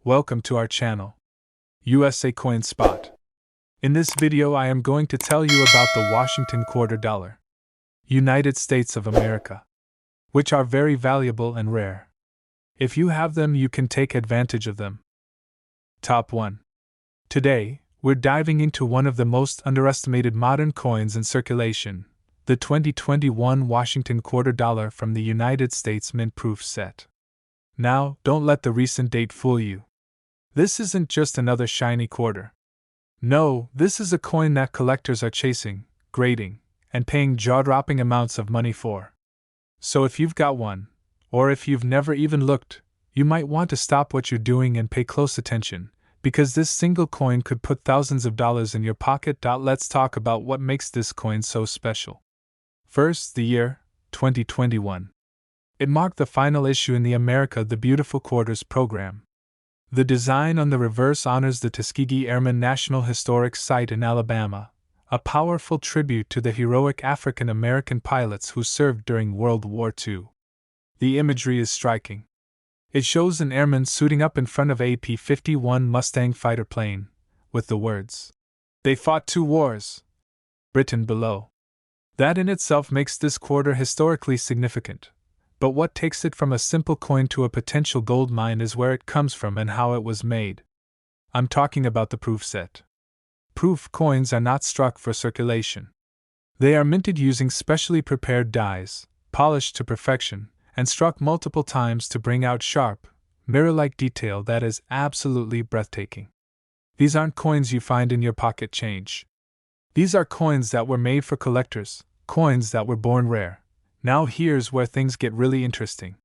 Welcome to our channel, USA Coin Spot. In this video I am going to tell you about the Washington quarter dollar, United States of America, which are very valuable and rare. If you have them, you can take advantage of them. Top 1. Today, we're diving into one of the most underestimated modern coins in circulation, the 2021 Washington quarter dollar from the United States Mint Proof set. Now, don't let the recent date fool you. This isn't just another shiny quarter. No, this is a coin that collectors are chasing, grading, and paying jaw-dropping amounts of money for. So if you've got one, or if you've never even looked, you might want to stop what you're doing and pay close attention, because this single coin could put thousands of dollars in your pocket. Let's talk about what makes this coin so special. First, the year, 2021. It marked the final issue in the America the Beautiful Quarters program. The design on the reverse honors the Tuskegee Airmen National Historic Site in Alabama, a powerful tribute to the heroic African American pilots who served during World War II. The imagery is striking. It shows an airman suiting up in front of a P-51 Mustang fighter plane, with the words, "They fought 2 wars," written below. That in itself makes this quarter historically significant. But what takes it from a simple coin to a potential gold mine is where it comes from and how it was made. I'm talking about the proof set. Proof coins are not struck for circulation. They are minted using specially prepared dies, polished to perfection, and struck multiple times to bring out sharp, mirror-like detail that is absolutely breathtaking. These aren't coins you find in your pocket change. These are coins that were made for collectors, coins that were born rare. Now here's where things get really interesting.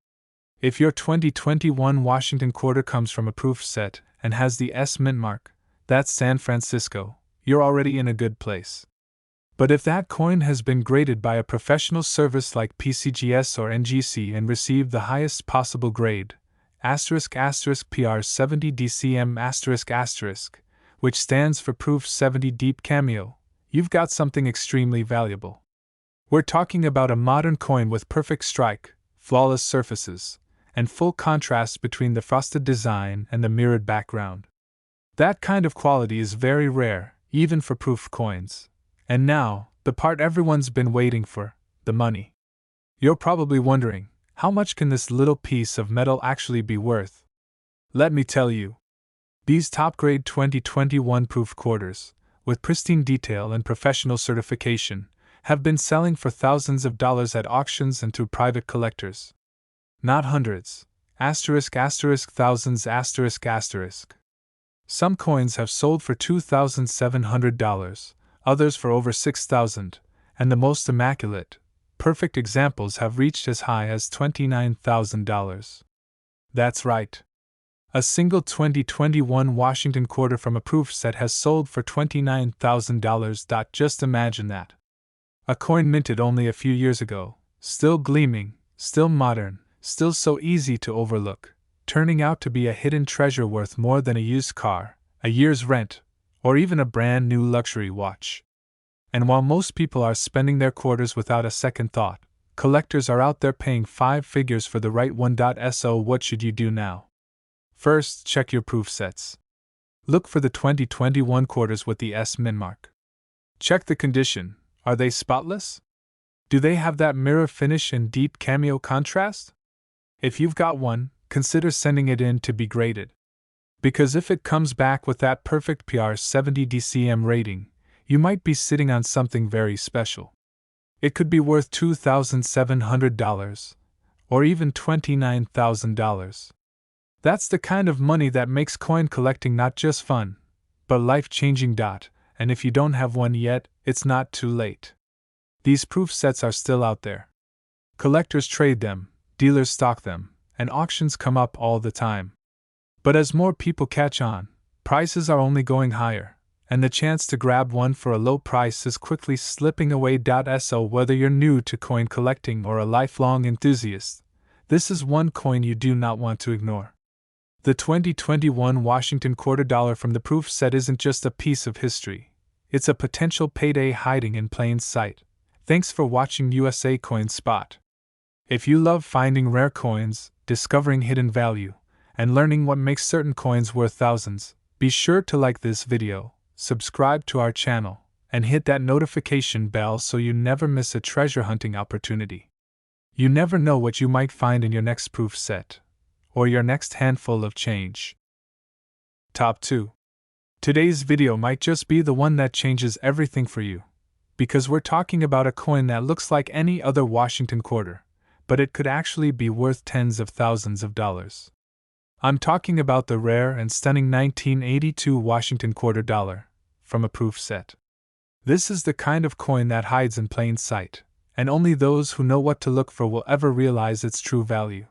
If your 2021 Washington quarter comes from a proof set and has the S mint mark, that's San Francisco, you're already in a good place. But if that coin has been graded by a professional service like PCGS or NGC and received the highest possible grade, **PR70 DCM**, which stands for Proof 70 Deep Cameo, you've got something extremely valuable. We're talking about a modern coin with perfect strike, flawless surfaces, and full contrast between the frosted design and the mirrored background. That kind of quality is very rare, even for proof coins. And now, the part everyone's been waiting for, the money. You're probably wondering, how much can this little piece of metal actually be worth? Let me tell you. These top-grade 2021 proof quarters, with pristine detail and professional certification, have been selling for thousands of dollars at auctions and through private collectors. Not hundreds, thousands, Some coins have sold for $2,700, others for over $6,000, and the most immaculate, perfect examples have reached as high as $29,000. That's right. A single 2021 Washington quarter from a proof set has sold for $29,000. Just imagine that. A coin minted only a few years ago, still gleaming, still modern, still so easy to overlook, turning out to be a hidden treasure worth more than a used car, a year's rent, or even a brand new luxury watch. And while most people are spending their quarters without a second thought, collectors are out there paying 5 figures for the right one. So what should you do now? First, check your proof sets. Look for the 2021 quarters with the S mint mark. Check the condition. Are they spotless? Do they have that mirror finish and deep cameo contrast? If you've got one, consider sending it in to be graded. Because if it comes back with that perfect PR70 DCM rating, you might be sitting on something very special. It could be worth $2,700, or even $29,000. That's the kind of money that makes coin collecting not just fun, but life-changing. And if you don't have one yet, it's not too late. These proof sets are still out there. Collectors trade them, dealers stock them, and auctions come up all the time. But as more people catch on, prices are only going higher, and the chance to grab one for a low price is quickly slipping away. So whether you're new to coin collecting or a lifelong enthusiast, this is one coin you do not want to ignore. The 2021 Washington quarter dollar from the proof set isn't just a piece of history. It's a potential payday hiding in plain sight. Thanks for watching USA Coin Spot. If you love finding rare coins, discovering hidden value, and learning what makes certain coins worth thousands, be sure to like this video, subscribe to our channel, and hit that notification bell so you never miss a treasure hunting opportunity. You never know what you might find in your next proof set, or your next handful of change. Top 2. Today's video might just be the one that changes everything for you, because we're talking about a coin that looks like any other Washington quarter, but it could actually be worth tens of thousands of dollars. I'm talking about the rare and stunning 1982 Washington quarter dollar, from a proof set. This is the kind of coin that hides in plain sight, and only those who know what to look for will ever realize its true value.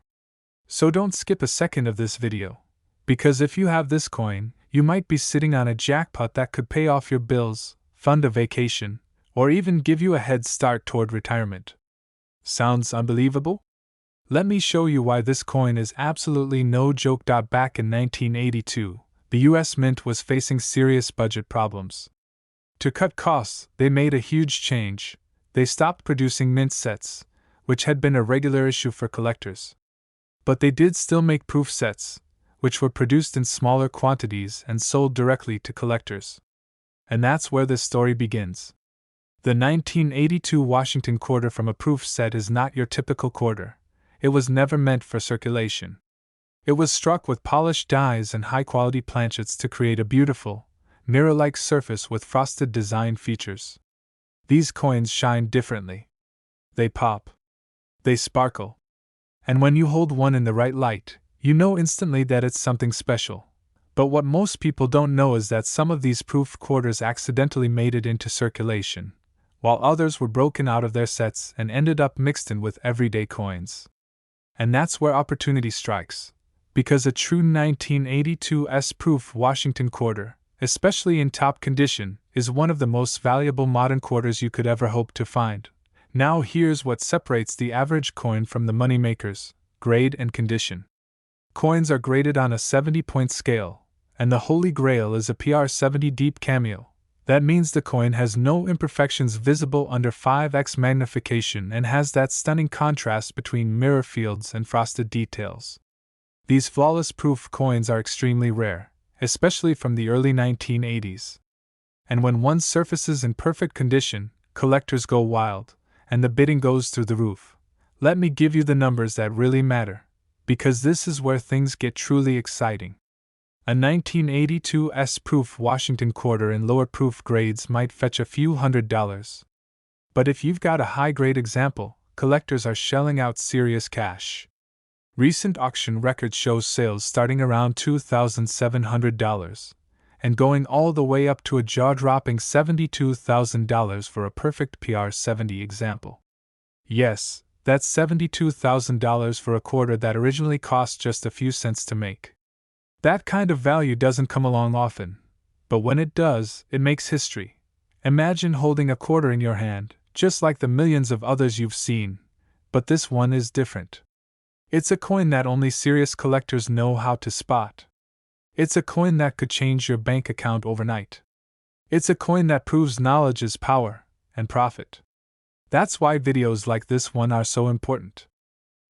So don't skip a second of this video, because if you have this coin, you might be sitting on a jackpot that could pay off your bills, fund a vacation, or even give you a head start toward retirement. Sounds unbelievable? Let me show you why this coin is absolutely no joke. Back in 1982, the US Mint was facing serious budget problems. To cut costs, they made a huge change. They stopped producing mint sets, which had been a regular issue for collectors. But they did still make proof sets, which were produced in smaller quantities and sold directly to collectors. And that's where this story begins. The 1982 Washington quarter from a proof set is not your typical quarter. It was never meant for circulation. It was struck with polished dies and high-quality planchets to create a beautiful, mirror-like surface with frosted design features. These coins shine differently. They pop. They sparkle. And when you hold one in the right light, you know instantly that it's something special. But what most people don't know is that some of these proof quarters accidentally made it into circulation, while others were broken out of their sets and ended up mixed in with everyday coins. And that's where opportunity strikes, because a true 1982 S-proof Washington quarter, especially in top condition, is one of the most valuable modern quarters you could ever hope to find. Now here's what separates the average coin from the moneymakers: grade and condition. Coins are graded on a 70-point scale, and the holy grail is a PR70 deep cameo. That means the coin has no imperfections visible under 5x magnification and has that stunning contrast between mirror fields and frosted details. These flawless proof coins are extremely rare, especially from the early 1980s. And when one surfaces in perfect condition, collectors go wild, and the bidding goes through the roof. Let me give you the numbers that really matter, because this is where things get truly exciting. A 1982 S-proof Washington quarter in lower proof grades might fetch a few $100s. But if you've got a high-grade example, collectors are shelling out serious cash. Recent auction records show sales starting around $2,700, and going all the way up to a jaw-dropping $72,000 for a perfect PR70 example. Yes, that's $72,000 for a quarter that originally cost just a few cents to make. That kind of value doesn't come along often, but when it does, it makes history. Imagine holding a quarter in your hand, just like the millions of others you've seen, but this one is different. It's a coin that only serious collectors know how to spot. It's a coin that could change your bank account overnight. It's a coin that proves knowledge is power, and profit. That's why videos like this one are so important.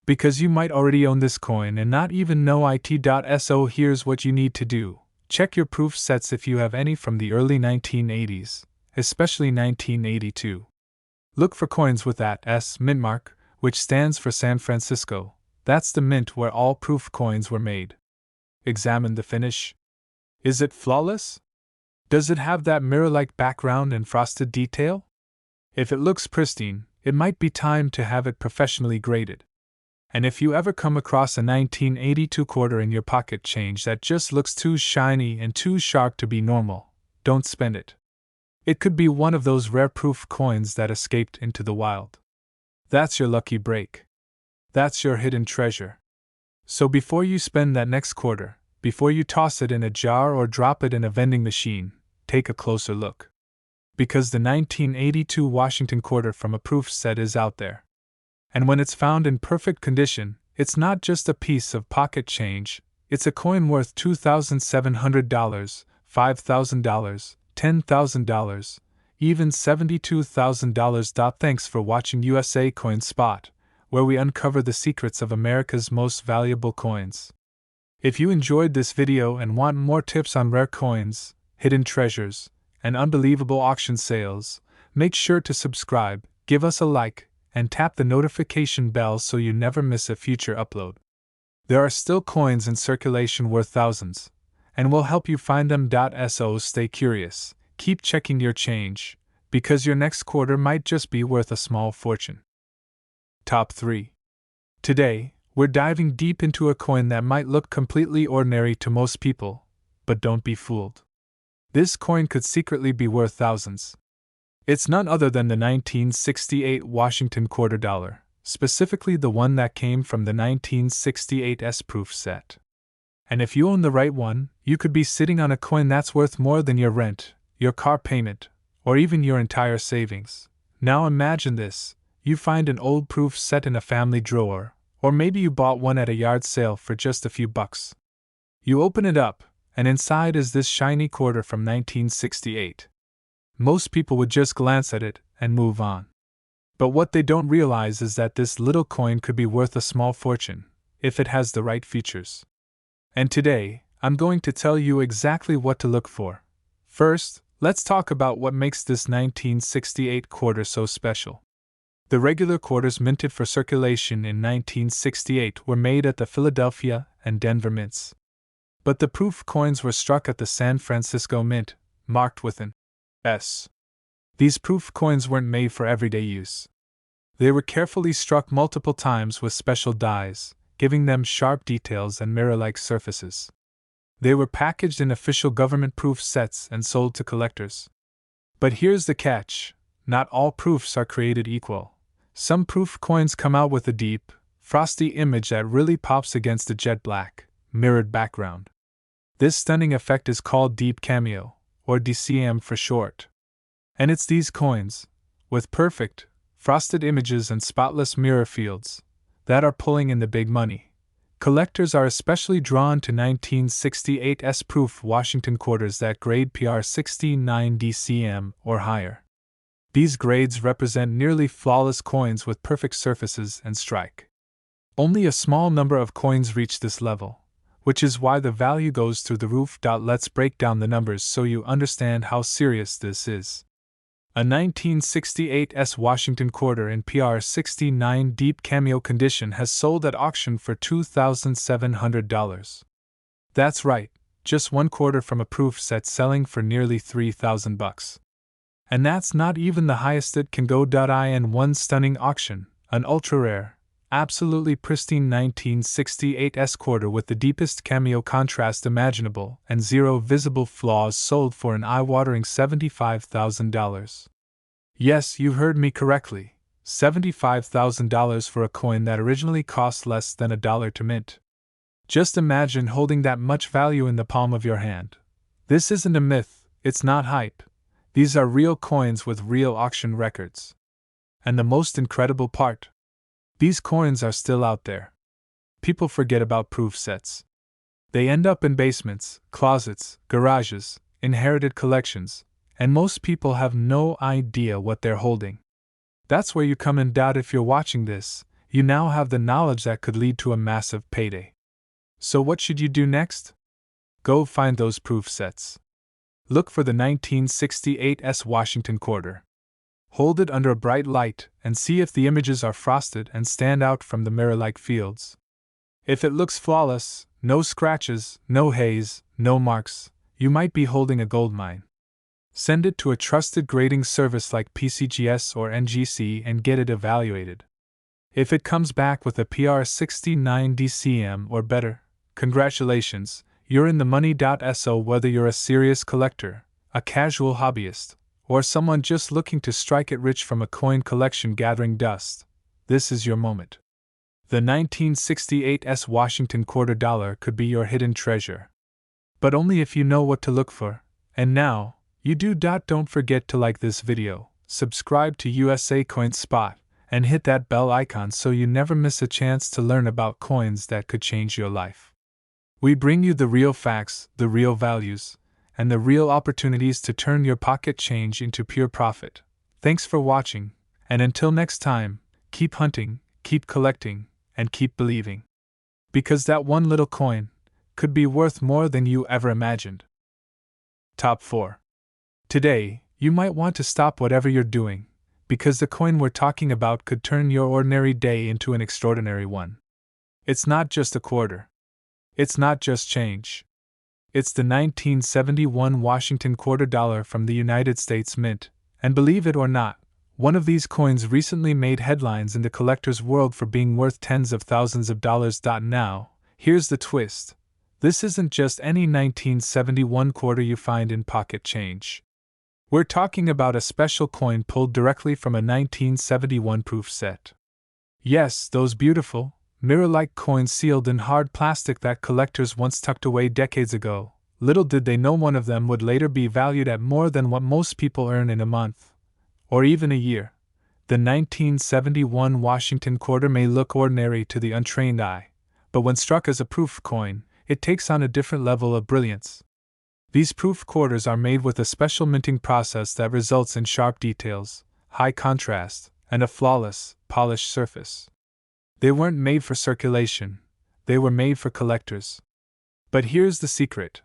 Because you might already own this coin and not even know it. So here's what you need to do. Check your proof sets if you have any from the early 1980s, especially 1982. Look for coins with that S mint mark, which stands for San Francisco. That's the mint where all proof coins were made. Examine the finish. Is it flawless? Does it have that mirror-like background and frosted detail? If it looks pristine, it might be time to have it professionally graded. And if you ever come across a 1982 quarter in your pocket change that just looks too shiny and too sharp to be normal, don't spend it. It could be one of those rare proof coins that escaped into the wild. That's your lucky break. That's your hidden treasure. So before you spend that next quarter, before you toss it in a jar or drop it in a vending machine, take a closer look. Because the 1982 Washington quarter from a proof set is out there. And when it's found in perfect condition, it's not just a piece of pocket change, it's a coin worth $2,700, $5,000, $10,000, even $72,000. Thanks for watching USA Coin Spot, where we uncover the secrets of America's most valuable coins. If you enjoyed this video and want more tips on rare coins, hidden treasures, and unbelievable auction sales, make sure to subscribe, give us a like, and tap the notification bell so you never miss a future upload. There are still coins in circulation worth thousands, and we'll help you find them. So stay curious, keep checking your change, because your next quarter might just be worth a small fortune. Top 3. Today, we're diving deep into a coin that might look completely ordinary to most people, but don't be fooled. This coin could secretly be worth thousands. It's none other than the 1968 Washington quarter dollar, specifically the one that came from the 1968 S-proof set. And if you own the right one, you could be sitting on a coin that's worth more than your rent, your car payment, or even your entire savings. Now imagine this: you find an old proof set in a family drawer, or maybe you bought one at a yard sale for just a few bucks. You open it up, and inside is this shiny quarter from 1968. Most people would just glance at it and move on. But what they don't realize is that this little coin could be worth a small fortune, if it has the right features. And today, I'm going to tell you exactly what to look for. First, let's talk about what makes this 1968 quarter so special. The regular quarters minted for circulation in 1968 were made at the Philadelphia and Denver mints. But the proof coins were struck at the San Francisco Mint, marked with an S. These proof coins weren't made for everyday use. They were carefully struck multiple times with special dies, giving them sharp details and mirror-like surfaces. They were packaged in official government proof sets and sold to collectors. But here's the catch: not all proofs are created equal. Some proof coins come out with a deep, frosty image that really pops against a jet black, mirrored background. This stunning effect is called deep cameo, or DCM for short. And it's these coins, with perfect, frosted images and spotless mirror fields, that are pulling in the big money. Collectors are especially drawn to 1968 S-proof Washington quarters that grade PR 69 DCM or higher. These grades represent nearly flawless coins with perfect surfaces and strike. Only a small number of coins reach this level, which is why the value goes through the roof. Let's break down the numbers so you understand how serious this is. A 1968 S Washington quarter in PR 69 deep cameo condition has sold at auction for $2,700. That's right, just one quarter from a proof set selling for nearly $3,000. And that's not even the highest it can go. In one stunning auction, an ultra-rare, absolutely pristine 1968 S quarter with the deepest cameo contrast imaginable and zero visible flaws sold for an eye-watering $75,000. Yes, you heard me correctly, $75,000 for a coin that originally cost less than $1 to mint. Just imagine holding that much value in the palm of your hand. This isn't a myth, it's not hype. These are real coins with real auction records. And the most incredible part: these coins are still out there. People forget about proof sets. They end up in basements, closets, garages, inherited collections, and most people have no idea what they're holding. That's where you come in. If you're watching this, you now have the knowledge that could lead to a massive payday. So what should you do next? Go find those proof sets. Look for the 1968 S Washington quarter. Hold it under a bright light and see if the images are frosted and stand out from the mirror-like fields. If it looks flawless, no scratches, no haze, no marks, you might be holding a gold mine. Send it to a trusted grading service like PCGS or NGC and get it evaluated. If it comes back with a PR 69 DCM or better, congratulations, you're in the money. So whether you're a serious collector, a casual hobbyist, or someone just looking to strike it rich from a coin collection gathering dust, this is your moment. The 1968 S Washington quarter dollar could be your hidden treasure. But only if you know what to look for. And now, you do. Don't forget to like this video, subscribe to USA Coin Spot, and hit that bell icon so you never miss a chance to learn about coins that could change your life. We bring you the real facts, the real values, and the real opportunities to turn your pocket change into pure profit. Thanks for watching, and until next time, keep hunting, keep collecting, and keep believing. Because that one little coin, could be worth more than you ever imagined. Top 4. Today, you might want to stop whatever you're doing, because the coin we're talking about could turn your ordinary day into an extraordinary one. It's not just a quarter. It's not just change. It's the 1971 Washington quarter dollar from the United States Mint, and believe it or not, one of these coins recently made headlines in the collector's world for being worth tens of thousands of dollars. Now, here's the twist. This isn't just any 1971 quarter you find in pocket change. We're talking about a special coin pulled directly from a 1971 proof set. Yes, those beautiful, mirror-like coins sealed in hard plastic that collectors once tucked away decades ago. Little did they know one of them would later be valued at more than what most people earn in a month, or even a year. The 1971 Washington quarter may look ordinary to the untrained eye, but when struck as a proof coin, it takes on a different level of brilliance. These proof quarters are made with a special minting process that results in sharp details, high contrast, and a flawless, polished surface. They weren't made for circulation, they were made for collectors. But here's the secret.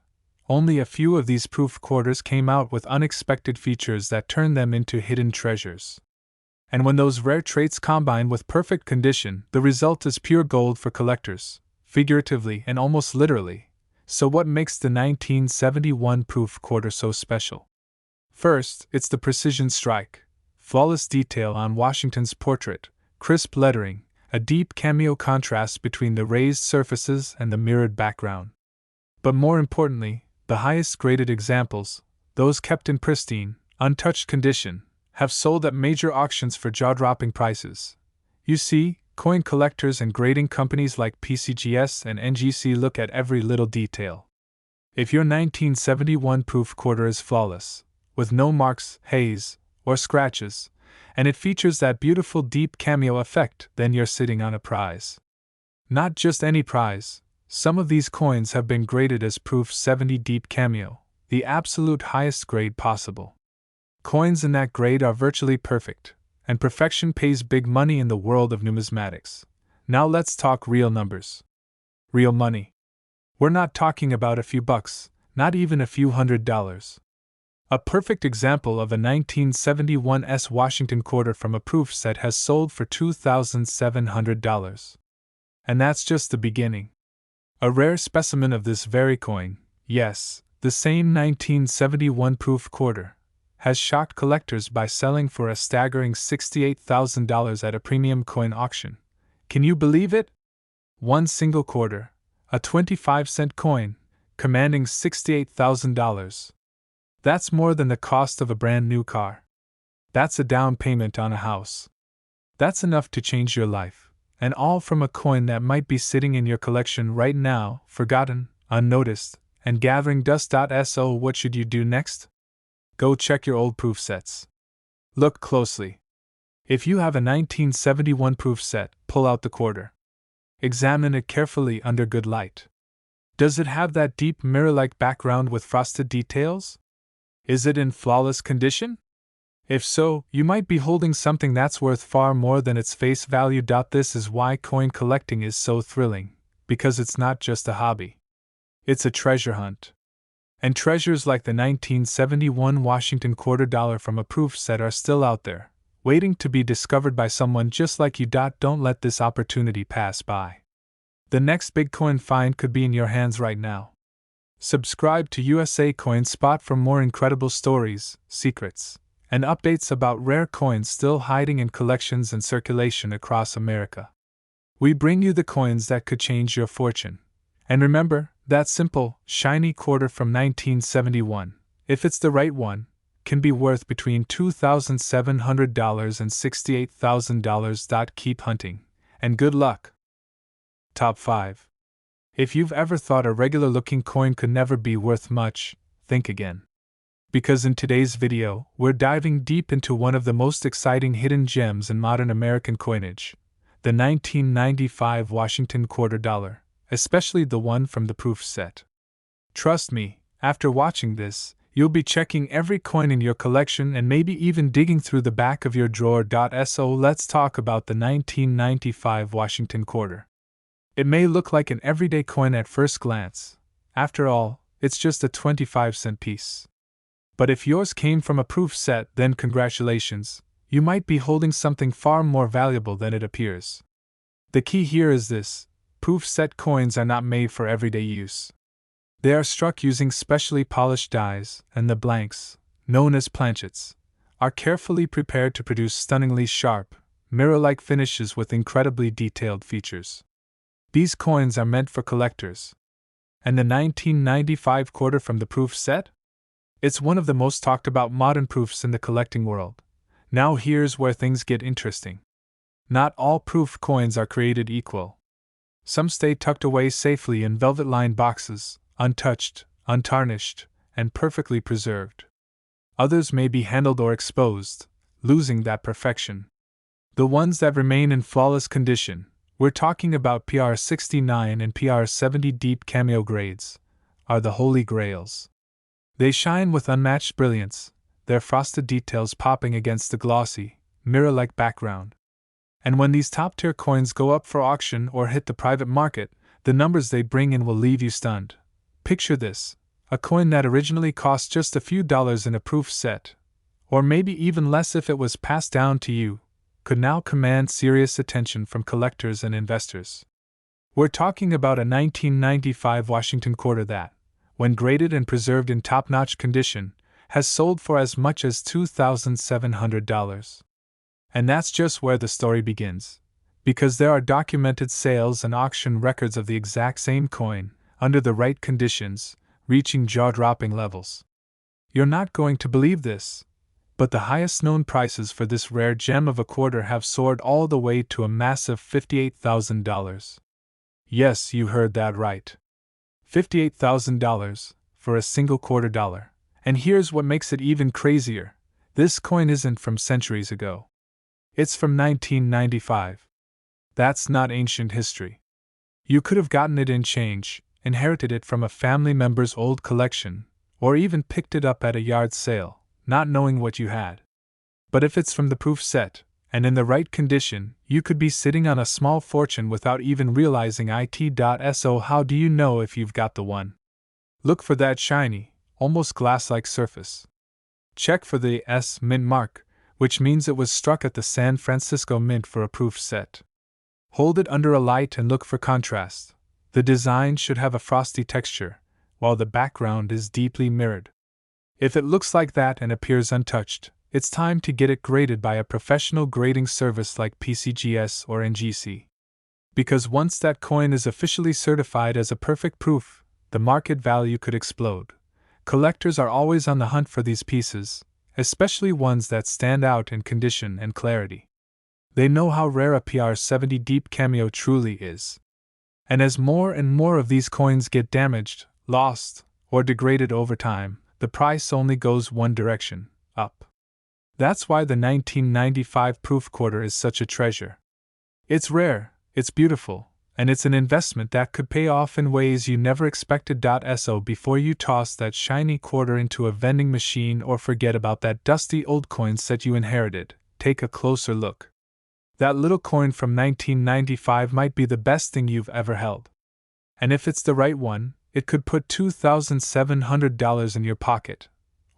Only a few of these proof quarters came out with unexpected features that turned them into hidden treasures. And when those rare traits combine with perfect condition, the result is pure gold for collectors, figuratively and almost literally. So what makes the 1971 proof quarter so special? First, it's the precision strike, flawless detail on Washington's portrait, crisp lettering, a deep cameo contrast between the raised surfaces and the mirrored background. But more importantly, the highest graded examples, those kept in pristine, untouched condition, have sold at major auctions for jaw-dropping prices. You see, coin collectors and grading companies like PCGS and NGC look at every little detail. If your 1971 proof quarter is flawless, with no marks, haze, or scratches, and it features that beautiful deep cameo effect, then you're sitting on a prize. Not just any prize. Some of these coins have been graded as Proof 70 Deep Cameo, the absolute highest grade possible. Coins in that grade are virtually perfect, and perfection pays big money in the world of numismatics. Now let's talk real numbers. Real money. We're not talking about a few bucks, not even a few $100s. A perfect example of a 1971 Washington quarter from a proof set has sold for $2,700. And that's just the beginning. A rare specimen of this very coin, yes, the same 1971 proof quarter, has shocked collectors by selling for a staggering $68,000 at a premium coin auction. Can you believe it? One single quarter, a 25-cent coin, commanding $68,000. That's more than the cost of a brand new car. That's a down payment on a house. That's enough to change your life, and all from a coin that might be sitting in your collection right now, forgotten, unnoticed, and gathering dust. So what should you do next? Go check your old proof sets. Look closely. If you have a 1971 proof set, pull out the quarter. Examine it carefully under good light. Does it have that deep mirror-like background with frosted details? Is it in flawless condition? If so, you might be holding something that's worth far more than its face value. This is why coin collecting is so thrilling, because it's not just a hobby. It's a treasure hunt. And treasures like the 1971 Washington quarter dollar from a proof set are still out there, waiting to be discovered by someone just like you. Don't let this opportunity pass by. The next big coin find could be in your hands right now. Subscribe to USA Coin Spot for more incredible stories, secrets, and updates about rare coins still hiding in collections and circulation across America. We bring you the coins that could change your fortune. And remember, that simple, shiny quarter from 1971, if it's the right one, can be worth between $2,700 and $68,000. Keep hunting, and good luck. Top 5. If you've ever thought a regular-looking coin could never be worth much, think again. Because in today's video, we're diving deep into one of the most exciting hidden gems in modern American coinage, the 1995 Washington quarter dollar, especially the one from the proof set. Trust me, after watching this, you'll be checking every coin in your collection and maybe even digging through the back of your drawer. So let's talk about the 1995 Washington quarter. It may look like an everyday coin at first glance, After all, it's just a 25-cent piece. But if yours came from a proof set, then congratulations, you might be holding something far more valuable than it appears. The key here is this: proof set coins are not made for everyday use. They are struck using specially polished dies, and the blanks, known as planchets, are carefully prepared to produce stunningly sharp, mirror-like finishes with incredibly detailed features. These coins are meant for collectors. And the 1995 quarter from the proof set? It's one of the most talked about modern proofs in the collecting world. Now here's where things get interesting. Not all proof coins are created equal. Some stay tucked away safely in velvet-lined boxes, untouched, untarnished, and perfectly preserved. Others may be handled or exposed, losing that perfection. The ones that remain in flawless condition, we're talking about PR69 and PR70 deep cameo grades, are the holy grails. They shine with unmatched brilliance, their frosted details popping against the glossy, mirror-like background. And when these top-tier coins go up for auction or hit the private market, the numbers they bring in will leave you stunned. Picture this: a coin that originally cost just a few dollars in a proof set, or maybe even less if it was passed down to you, could now command serious attention from collectors and investors. We're talking about a 1995 Washington quarter that, when graded and preserved in top-notch condition, has sold for as much as $2,700. And that's just where the story begins, because there are documented sales and auction records of the exact same coin, under the right conditions, reaching jaw-dropping levels. You're not going to believe this, but the highest known prices for this rare gem of a quarter have soared all the way to a massive $58,000. Yes, you heard that right. $58,000 for a single quarter dollar. And here's what makes it even crazier: this coin isn't from centuries ago. It's from 1995. That's not ancient history. You could have gotten it in change, inherited it from a family member's old collection, or even picked it up at a yard sale, not knowing what you had. But if it's from the proof set, and in the right condition, you could be sitting on a small fortune without even realizing it. So how do you know if you've got the one? Look for that shiny, almost glass-like surface. Check for the S Mint mark, which means it was struck at the San Francisco Mint for a proof set. Hold it under a light and look for contrast. The design should have a frosty texture, while the background is deeply mirrored. If it looks like that and appears untouched, it's time to get it graded by a professional grading service like PCGS or NGC. Because once that coin is officially certified as a perfect proof, the market value could explode. Collectors are always on the hunt for these pieces, especially ones that stand out in condition and clarity. They know how rare a PR70 deep cameo truly is. And as more and more of these coins get damaged, lost, or degraded over time, the price only goes one direction: up. That's why the 1995 proof quarter is such a treasure. It's rare, it's beautiful, and it's an investment that could pay off in ways you never expected. So before you toss that shiny quarter into a vending machine or forget about that dusty old coin set you inherited, take a closer look. That little coin from 1995 might be the best thing you've ever held. And if it's the right one, it could put $2,700 in your pocket.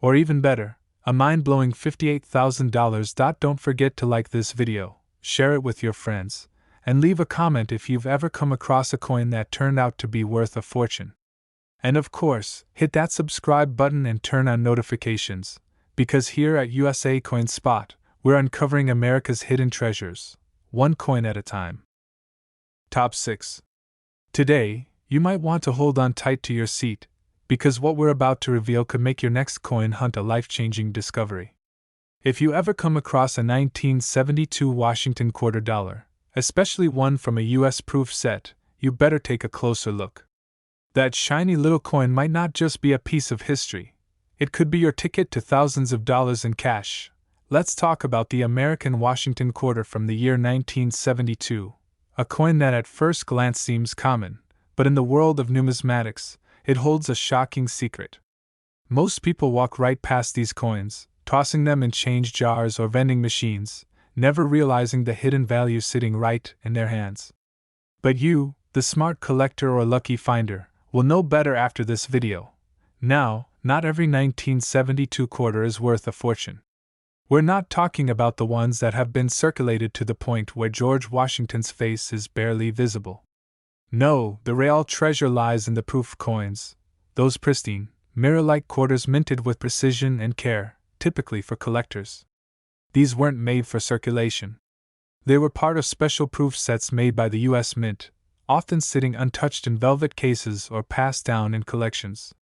Or even better, a mind-blowing $58,000. Don't forget to like this video, share it with your friends, and leave a comment if you've ever come across a coin that turned out to be worth a fortune. And of course, hit that subscribe button and turn on notifications, because here at USA Coin Spot, we're uncovering America's hidden treasures, one coin at a time. Top 6. Today, you might want to hold on tight to your seat, because what we're about to reveal could make your next coin hunt a life-changing discovery. If you ever come across a 1972 Washington quarter dollar, especially one from a US proof set, you better take a closer look. That shiny little coin might not just be a piece of history. It could be your ticket to thousands of dollars in cash. Let's talk about the American Washington quarter from the year 1972, a coin that at first glance seems common, but in the world of numismatics, it holds a shocking secret. Most people walk right past these coins, tossing them in change jars or vending machines, never realizing the hidden value sitting right in their hands. But you, the smart collector or lucky finder, will know better after this video. Now, not every 1972 quarter is worth a fortune. We're not talking about the ones that have been circulated to the point where George Washington's face is barely visible. No, the real treasure lies in the proof coins, those pristine, mirror-like quarters minted with precision and care, typically for collectors. These weren't made for circulation. They were part of special proof sets made by the U.S. Mint, often sitting untouched in velvet cases or passed down in collections.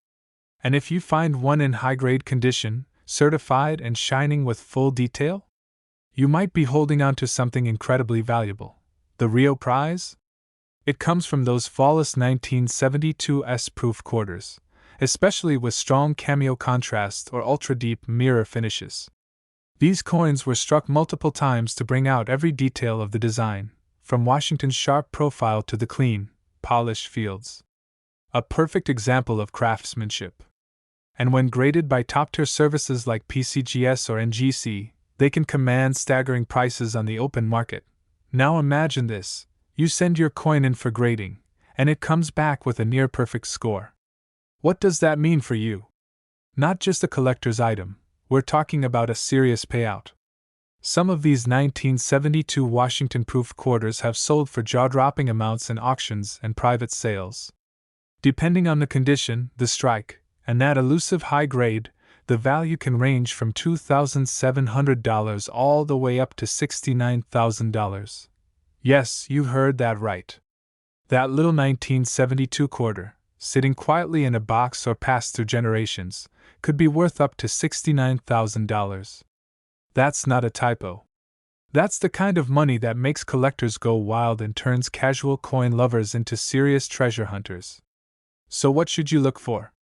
And if you find one in high-grade condition, certified and shining with full detail, you might be holding on to something incredibly valuable. The real prize? It comes from those flawless 1972 proof quarters, especially with strong cameo contrast or ultra-deep mirror finishes. These coins were struck multiple times to bring out every detail of the design, from Washington's sharp profile to the clean, polished fields. A perfect example of craftsmanship. And when graded by top-tier services like PCGS or NGC, they can command staggering prices on the open market. Now imagine this: you send your coin in for grading, and it comes back with a near-perfect score. What does that mean for you? Not just a collector's item, we're talking about a serious payout. Some of these 1972 Washington proof quarters have sold for jaw-dropping amounts in auctions and private sales. Depending on the condition, the strike, and that elusive high grade, the value can range from $2,700 all the way up to $69,000. Yes, you heard that right. That little 1972 quarter, sitting quietly in a box or passed through generations, could be worth up to $69,000. That's not a typo. That's the kind of money that makes collectors go wild and turns casual coin lovers into serious treasure hunters. So what should you look for?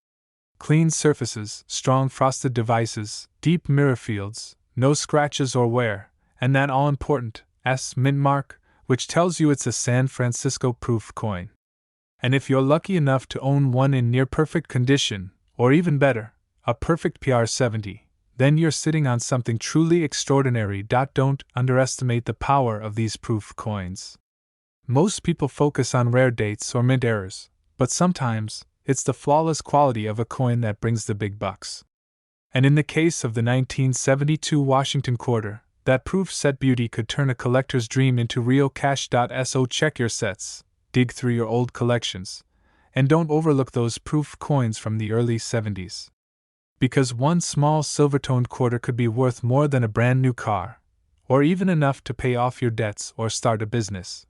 Clean surfaces, strong frosted devices, deep mirror fields, no scratches or wear, and that all-important mint mark, which tells you it's a San Francisco proof coin. And if you're lucky enough to own one in near-perfect condition, or even better, a perfect PR70, then you're sitting on something truly extraordinary. Don't underestimate the power of these proof coins. Most people focus on rare dates or mint errors, but sometimes, it's the flawless quality of a coin that brings the big bucks. And in the case of the 1972 Washington quarter, that proof set beauty could turn a collector's dream into real cash. So check your sets, dig through your old collections, and don't overlook those proof coins from the early 70s. Because one small silver-toned quarter could be worth more than a brand new car, or even enough to pay off your debts or start a business.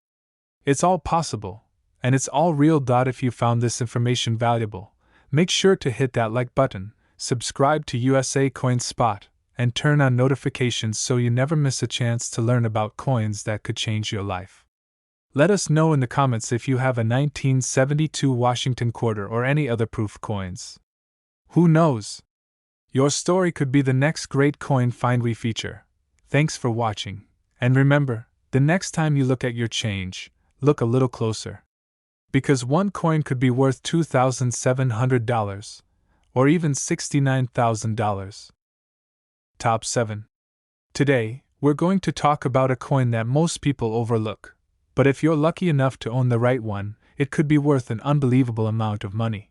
It's all possible, and it's all real. If you found this information valuable, make sure to hit that like button, subscribe to USA Coin Spot, and turn on notifications so you never miss a chance to learn about coins that could change your life. Let us know in the comments if you have a 1972 Washington quarter or any other proof coins. Who knows? Your story could be the next great coin find we feature. Thanks for watching, and remember, the next time you look at your change, look a little closer. Because one coin could be worth $2,700, or even $69,000. Top 7. Today, we're going to talk about a coin that most people overlook, but if you're lucky enough to own the right one, it could be worth an unbelievable amount of money.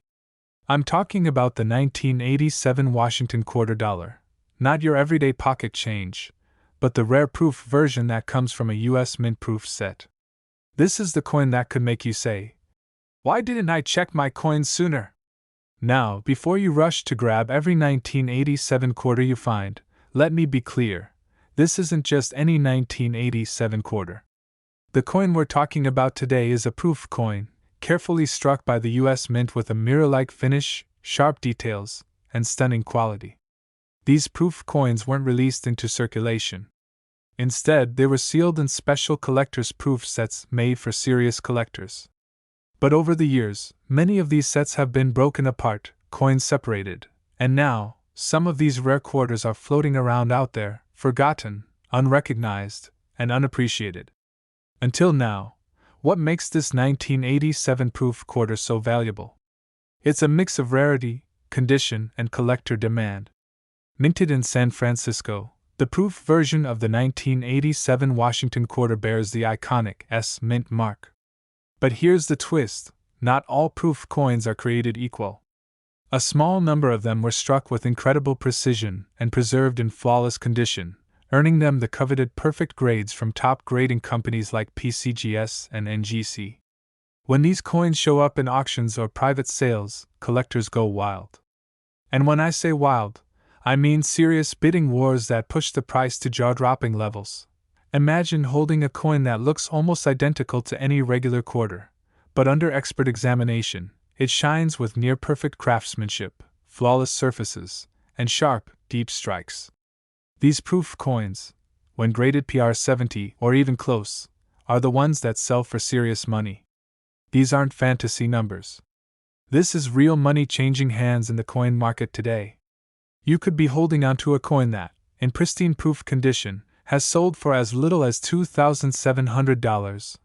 I'm talking about the 1987 Washington quarter dollar, not your everyday pocket change, but the rare proof version that comes from a U.S. Mint proof set. This is the coin that could make you say, "Why didn't I check my coins sooner?" Now, before you rush to grab every 1987 quarter you find, let me be clear, this isn't just any 1987 quarter. The coin we're talking about today is a proof coin, carefully struck by the U.S. Mint with a mirror-like finish, sharp details, and stunning quality. These proof coins weren't released into circulation. Instead, they were sealed in special collector's proof sets made for serious collectors. But over the years, many of these sets have been broken apart, coins separated, and now, some of these rare quarters are floating around out there, forgotten, unrecognized, and unappreciated. Until now, what makes this 1987 proof quarter so valuable? It's a mix of rarity, condition, and collector demand. Minted in San Francisco, the proof version of the 1987 Washington quarter bears the iconic S Mint mark. But here's the twist: Not all proof coins are created equal. A small number of them were struck with incredible precision and preserved in flawless condition, earning them the coveted perfect grades from top grading companies like PCGS and NGC. When these coins show up in auctions or private sales, collectors go wild. And when I say wild, I mean serious bidding wars that push the price to jaw-dropping levels. Imagine holding a coin that looks almost identical to any regular quarter, but under expert examination, it shines with near-perfect craftsmanship, flawless surfaces, and sharp, deep strikes. These proof coins, when graded PR70 or even close, are the ones that sell for serious money. These aren't fantasy numbers. This is real money changing hands in the coin market today. You could be holding onto a coin that, in pristine proof condition, has sold for as little as $2,700,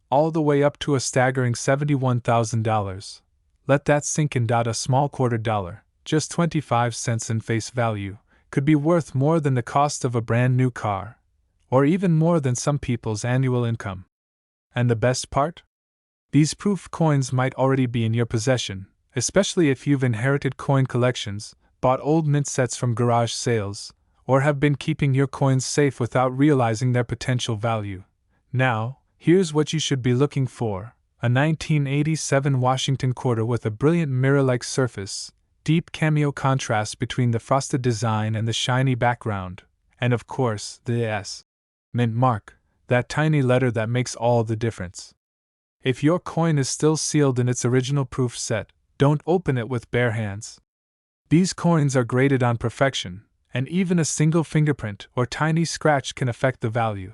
all the way up to a staggering $71,000. Let that sink in. A small $0.25, just 25 cents in face value, could be worth more than the cost of a brand new car, or even more than some people's annual income. And the best part? These proof coins might already be in your possession, especially if you've inherited coin collections, bought old mint sets from garage sales, or have been keeping your coins safe without realizing their potential value. Now, here's what you should be looking for: a 1987 Washington quarter with a brilliant mirror-like surface, deep cameo contrast between the frosted design and the shiny background, and of course, the S. Mint mark, that tiny letter that makes all the difference. If your coin is still sealed in its original proof set, don't open it with bare hands. These coins are graded on perfection, and even a single fingerprint or tiny scratch can affect the value.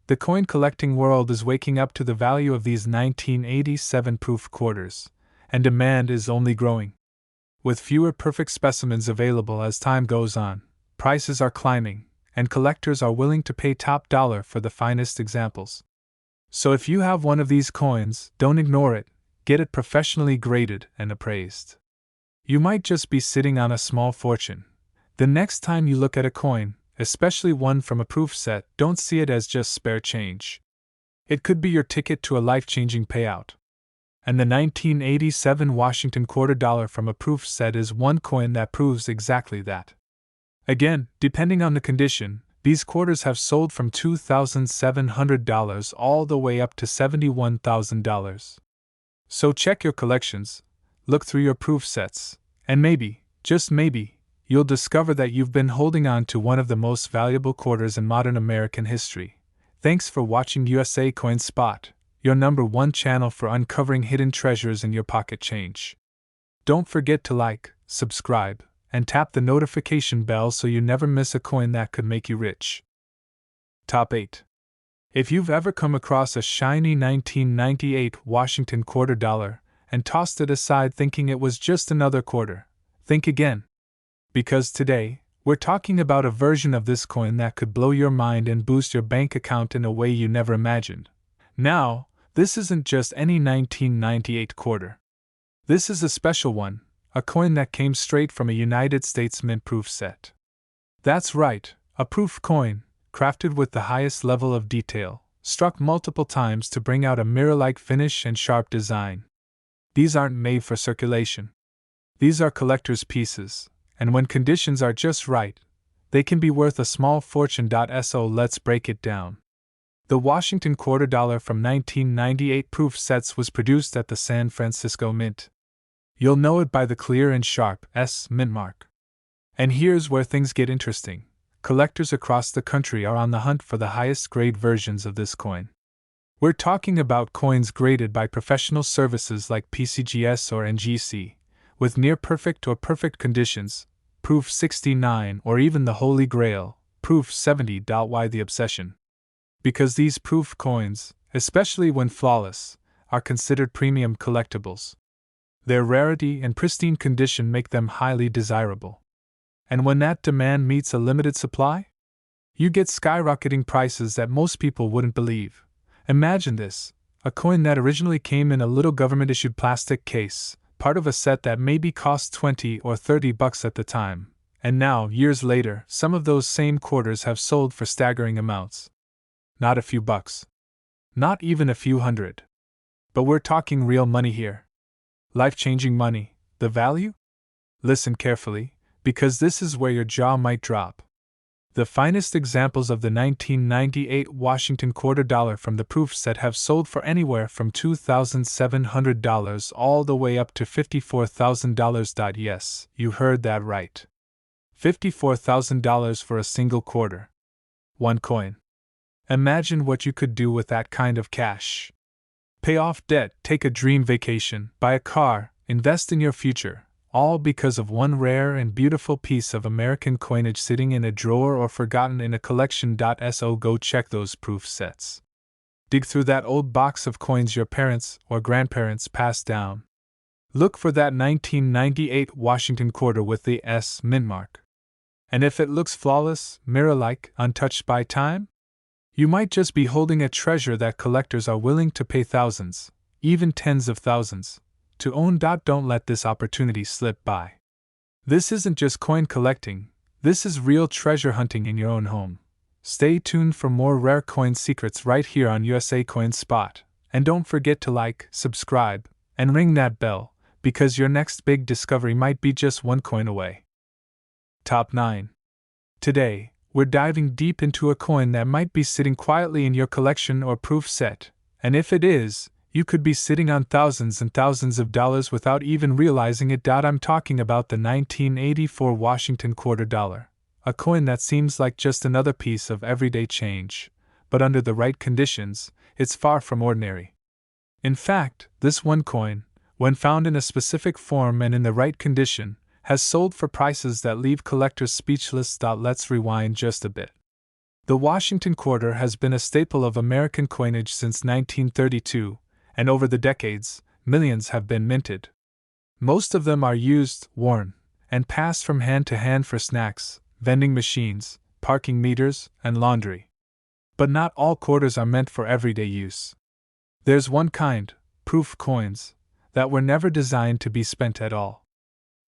The coin collecting world is waking up to the value of these 1987 proof quarters, and demand is only growing. With fewer perfect specimens available as time goes on, prices are climbing, and collectors are willing to pay top dollar for the finest examples. So if you have one of these coins, don't ignore it, get it professionally graded and appraised. You might just be sitting on a small fortune. The next time you look at a coin, especially one from a proof set, don't see it as just spare change. It could be your ticket to a life-changing payout. And the 1987 Washington $0.25 from a proof set is one coin that proves exactly that. Again, depending on the condition, these quarters have sold from $2,700 all the way up to $71,000. So check your collections, look through your proof sets, and maybe, just maybe, you'll discover that you've been holding on to one of the most valuable quarters in modern American history. Thanks for watching USA Coin Spot, your #1 channel for uncovering hidden treasures in your pocket change. Don't forget to like, subscribe, and tap the notification bell so you never miss a coin that could make you rich. Top 8. If you've ever come across a shiny 1998 Washington $0.25 and tossed it aside thinking it was just another quarter, think again. Because today, we're talking about a version of this coin that could blow your mind and boost your bank account in a way you never imagined. Now, this isn't just any 1998 quarter. This is a special one, a coin that came straight from a United States mint proof set. That's right, a proof coin, crafted with the highest level of detail, struck multiple times to bring out a mirror-like finish and sharp design. These aren't made for circulation. These are collector's pieces, and when conditions are just right, they can be worth a small fortune. So let's break it down. The Washington $0.25 from 1998 proof sets was produced at the San Francisco Mint. You'll know it by the clear and sharp S mint mark. And here's where things get interesting. Collectors across the country are on the hunt for the highest grade versions of this coin. We're talking about coins graded by professional services like PCGS or NGC, with near perfect or perfect conditions, proof 69 or even the Holy Grail, proof 70. Why the obsession? Because these proof coins, especially when flawless, are considered premium collectibles. Their rarity and pristine condition make them highly desirable. And when that demand meets a limited supply, you get skyrocketing prices that most people wouldn't believe. Imagine this: a coin that originally came in a little government-issued plastic case, part of a set that maybe cost $20 or $30 at the time, and now, years later, some of those same quarters have sold for staggering amounts. Not a few bucks. Not even a few hundred. But we're talking real money here. Life-changing money, the value? Listen carefully, because this is where your jaw might drop. The finest examples of the 1998 Washington quarter dollar from the proof set have sold for anywhere from $2,700 all the way up to $54,000. Yes, you heard that right. $54,000 for a single quarter. One coin. Imagine what you could do with that kind of cash. Pay off debt, take a dream vacation, buy a car, invest in your future, all because of one rare and beautiful piece of American coinage sitting in a drawer or forgotten in a collection. So go check those proof sets. Dig through that old box of coins your parents or grandparents passed down. Look for that 1998 Washington quarter with the S mint mark. And if it looks flawless, mirror-like, untouched by time, you might just be holding a treasure that collectors are willing to pay thousands, even tens of thousands, to own. Don't let this opportunity slip by. This isn't just coin collecting, this is real treasure hunting in your own home. Stay tuned for more rare coin secrets right here on USA Coin Spot, and don't forget to like, subscribe, and ring that bell, because your next big discovery might be just one coin away. Top 9. Today, we're diving deep into a coin that might be sitting quietly in your collection or proof set, and if it is, you could be sitting on thousands and thousands of dollars without even realizing it. I'm talking about the 1984 Washington quarter dollar, a coin that seems like just another piece of everyday change, but under the right conditions, it's far from ordinary. In fact, this one coin, when found in a specific form and in the right condition, has sold for prices that leave collectors speechless. Let's rewind just a bit. The Washington quarter has been a staple of American coinage since 1932, and over the decades, millions have been minted. Most of them are used, worn, and passed from hand to hand for snacks, vending machines, parking meters, and laundry. But not all quarters are meant for everyday use. There's one kind, proof coins, that were never designed to be spent at all.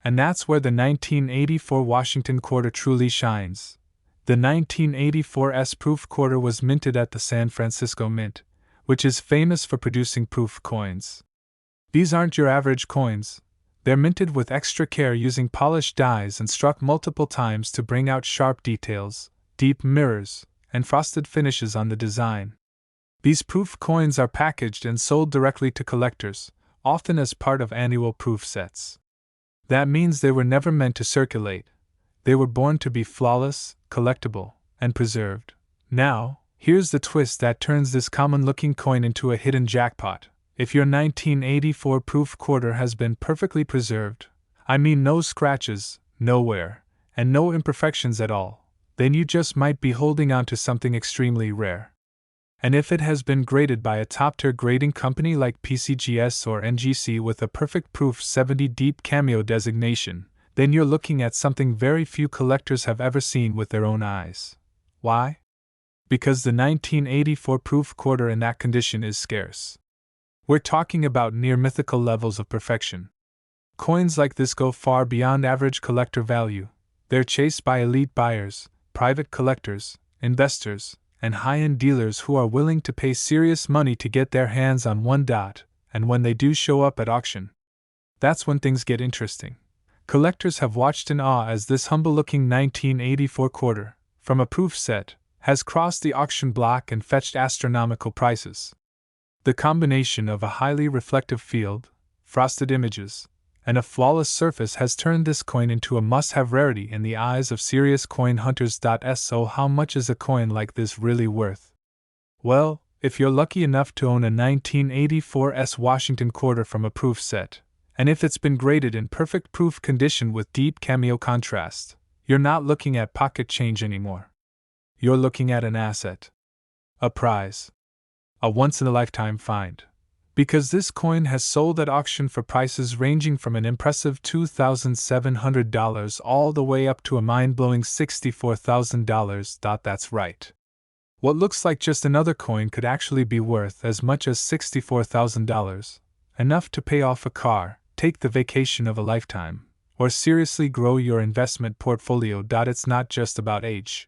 And that's where the 1984 Washington quarter truly shines. The 1984 S-proof quarter was minted at the San Francisco Mint, which is famous for producing proof coins. These aren't your average coins. They're minted with extra care using polished dies and struck multiple times to bring out sharp details, deep mirrors, and frosted finishes on the design. These proof coins are packaged and sold directly to collectors, often as part of annual proof sets. That means they were never meant to circulate. They were born to be flawless, collectible, and preserved. Now, here's the twist that turns this common-looking coin into a hidden jackpot. If your 1984 proof quarter has been perfectly preserved, I mean no scratches, no wear, and no imperfections at all, then you just might be holding on to something extremely rare. And if it has been graded by a top-tier grading company like PCGS or NGC with a perfect proof 70 deep cameo designation, then you're looking at something very few collectors have ever seen with their own eyes. Why? Because the 1984 proof quarter in that condition is scarce. We're talking about near mythical levels of perfection. Coins like this go far beyond average collector value. They're chased by elite buyers, private collectors, investors, and high-end dealers who are willing to pay serious money to get their hands on one. And when they do show up at auction, that's when things get interesting. Collectors have watched in awe as this humble-looking 1984 quarter, from a proof set, has crossed the auction block and fetched astronomical prices. The combination of a highly reflective field, frosted images, and a flawless surface has turned this coin into a must-have rarity in the eyes of serious coin hunters. So how much is a coin like this really worth? Well, if you're lucky enough to own a 1984 S Washington quarter from a proof set, and if it's been graded in perfect proof condition with deep cameo contrast, you're not looking at pocket change anymore. You're looking at an asset. A prize. A once-in-a-lifetime find. Because this coin has sold at auction for prices ranging from an impressive $2,700 all the way up to a mind-blowing $64,000. That's right. What looks like just another coin could actually be worth as much as $64,000, enough to pay off a car, take the vacation of a lifetime, or seriously grow your investment portfolio. It's not just about age.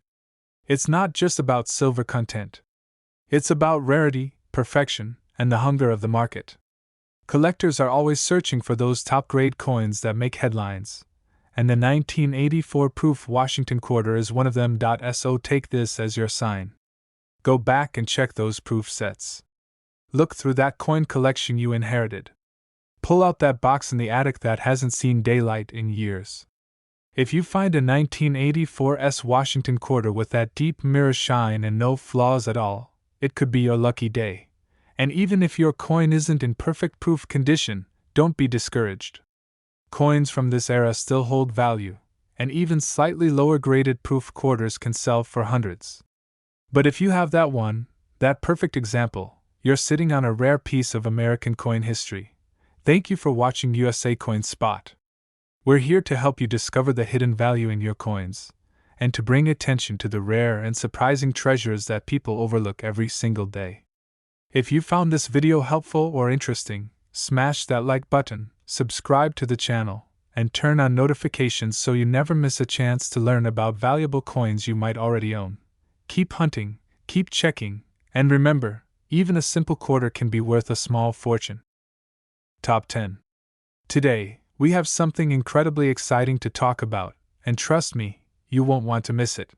It's not just about silver content. It's about rarity, perfection, and the hunger of the market. Collectors are always searching for those top-grade coins that make headlines, and the 1984 proof Washington quarter is one of them. So take this as your sign. Go back and check those proof sets. Look through that coin collection you inherited. Pull out that box in the attic that hasn't seen daylight in years. If you find a 1984 Washington quarter with that deep mirror shine and no flaws at all, it could be your lucky day. And even if your coin isn't in perfect proof condition, don't be discouraged. Coins from this era still hold value, and even slightly lower graded proof quarters can sell for hundreds. But if you have that one, that perfect example, you're sitting on a rare piece of American coin history. Thank you for watching USA Coin Spot. We're here to help you discover the hidden value in your coins, and to bring attention to the rare and surprising treasures that people overlook every single day. If you found this video helpful or interesting, smash that like button, subscribe to the channel, and turn on notifications so you never miss a chance to learn about valuable coins you might already own. Keep hunting, keep checking, and remember, even a simple quarter can be worth a small fortune. Top 10. Today, we have something incredibly exciting to talk about, and trust me, you won't want to miss it.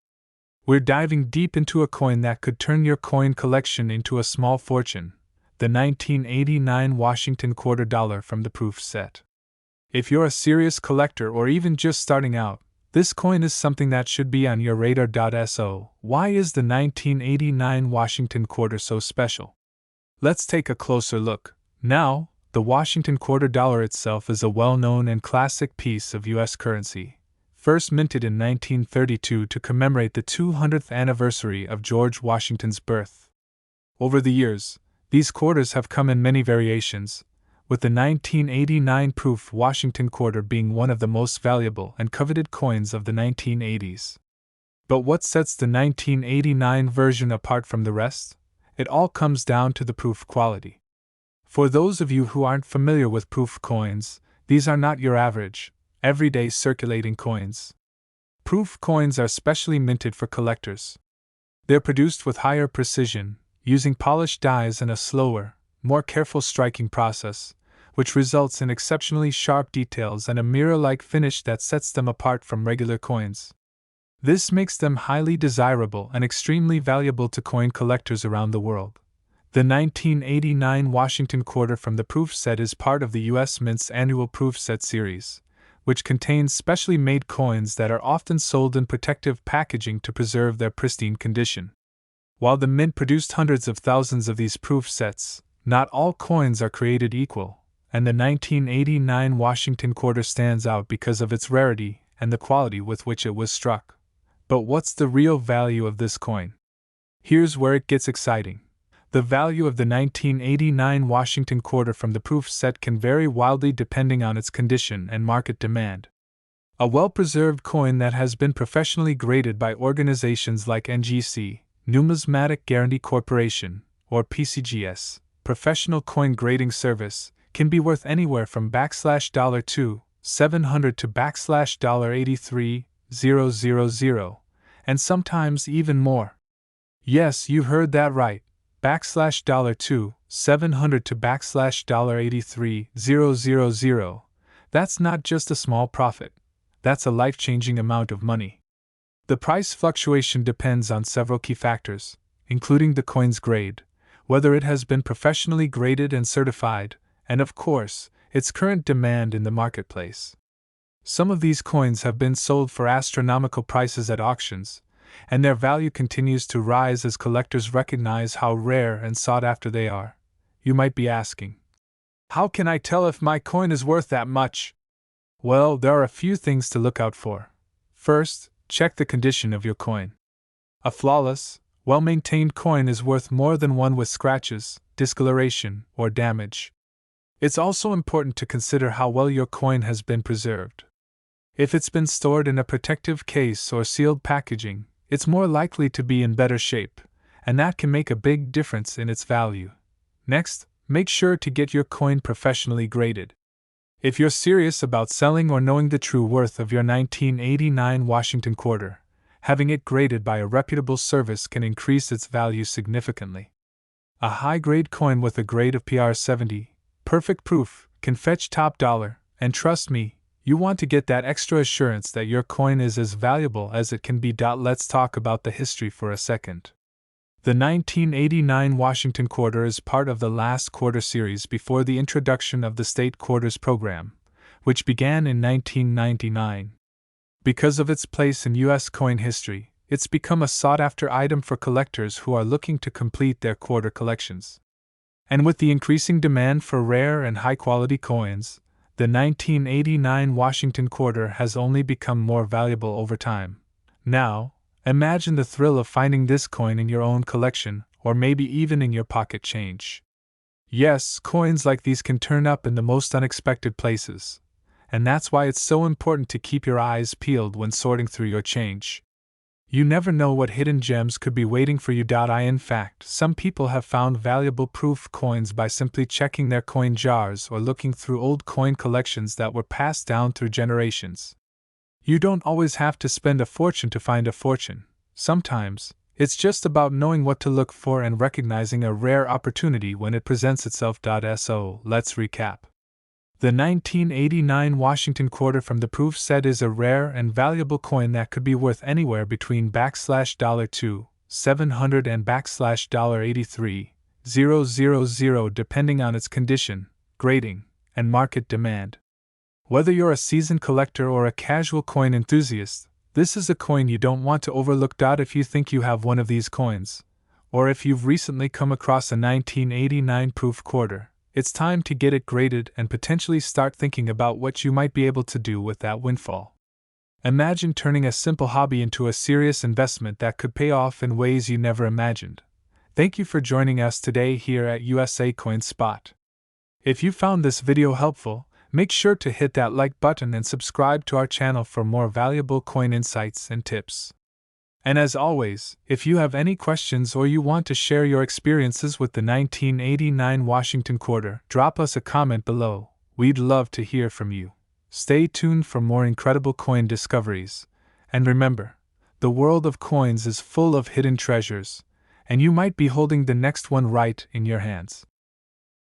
We're diving deep into a coin that could turn your coin collection into a small fortune, the 1989 Washington quarter dollar from the proof set. If you're a serious collector or even just starting out, this coin is something that should be on your radar. So, why is the 1989 Washington quarter so special? Let's take a closer look. Now, the Washington quarter dollar itself is a well-known and classic piece of U.S. currency, first minted in 1932 to commemorate the 200th anniversary of George Washington's birth. Over the years, these quarters have come in many variations, with the 1989 proof Washington quarter being one of the most valuable and coveted coins of the 1980s. But what sets the 1989 version apart from the rest? It all comes down to the proof quality. For those of you who aren't familiar with proof coins, these are not your average, everyday circulating coins. Proof coins are specially minted for collectors. They're produced with higher precision, using polished dies and a slower, more careful striking process, which results in exceptionally sharp details and a mirror-like finish that sets them apart from regular coins. This makes them highly desirable and extremely valuable to coin collectors around the world. The 1989 Washington quarter from the proof set is part of the U.S. Mint's annual proof set series, which contains specially made coins that are often sold in protective packaging to preserve their pristine condition. While the Mint produced hundreds of thousands of these proof sets, not all coins are created equal, and the 1989 Washington quarter stands out because of its rarity and the quality with which it was struck. But what's the real value of this coin? Here's where it gets exciting. The value of the 1989 Washington quarter from the proof set can vary wildly depending on its condition and market demand. A well-preserved coin that has been professionally graded by organizations like NGC, Numismatic Guarantee Corporation, or PCGS, Professional Coin Grading Service, can be worth anywhere from $2,700 to $83000, and sometimes even more. Yes, you heard that right. $2,700 to $83000. That's not just a small profit. That's a life-changing amount of money. The price fluctuation depends on several key factors, including the coin's grade, whether it has been professionally graded and certified, and of course, its current demand in the marketplace. Some of these coins have been sold for astronomical prices at auctions, and their value continues to rise as collectors recognize how rare and sought after they are. You might be asking, how can I tell if my coin is worth that much? Well, there are a few things to look out for. First, check the condition of your coin. A flawless, well-maintained coin is worth more than one with scratches, discoloration, or damage. It's also important to consider how well your coin has been preserved. If it's been stored in a protective case or sealed packaging, it's more likely to be in better shape, and that can make a big difference in its value. Next, make sure to get your coin professionally graded. If you're serious about selling or knowing the true worth of your 1989 Washington quarter, having it graded by a reputable service can increase its value significantly. A high-grade coin with a grade of PR 70, perfect proof, can fetch top dollar, and trust me, you want to get that extra assurance that your coin is as valuable as it can be. Let's talk about the history for a second. The 1989 Washington quarter is part of the last quarter series before the introduction of the state quarters program, which began in 1999. Because of its place in U.S. coin history, it's become a sought-after item for collectors who are looking to complete their quarter collections. And with the increasing demand for rare and high-quality coins, the 1989 Washington quarter has only become more valuable over time. Now, imagine the thrill of finding this coin in your own collection, or maybe even in your pocket change. Yes, coins like these can turn up in the most unexpected places, and that's why it's so important to keep your eyes peeled when sorting through your change. You never know what hidden gems could be waiting for you. In fact, some people have found valuable proof coins by simply checking their coin jars or looking through old coin collections that were passed down through generations. You don't always have to spend a fortune to find a fortune. Sometimes, it's just about knowing what to look for and recognizing a rare opportunity when it presents itself. So, let's recap. The 1989 Washington quarter from the proof set is a rare and valuable coin that could be worth anywhere between $2,700 and $83,000 depending on its condition, grading, and market demand. Whether you're a seasoned collector or a casual coin enthusiast, this is a coin you don't want to overlook. If you think you have one of these coins, or if you've recently come across a 1989 proof quarter, it's time to get it graded and potentially start thinking about what you might be able to do with that windfall. Imagine turning a simple hobby into a serious investment that could pay off in ways you never imagined. Thank you for joining us today here at USA Coin Spot. If you found this video helpful, make sure to hit that like button and subscribe to our channel for more valuable coin insights and tips. And as always, if you have any questions or you want to share your experiences with the 1989 Washington quarter, drop us a comment below. We'd love to hear from you. Stay tuned for more incredible coin discoveries. And remember, the world of coins is full of hidden treasures, and you might be holding the next one right in your hands.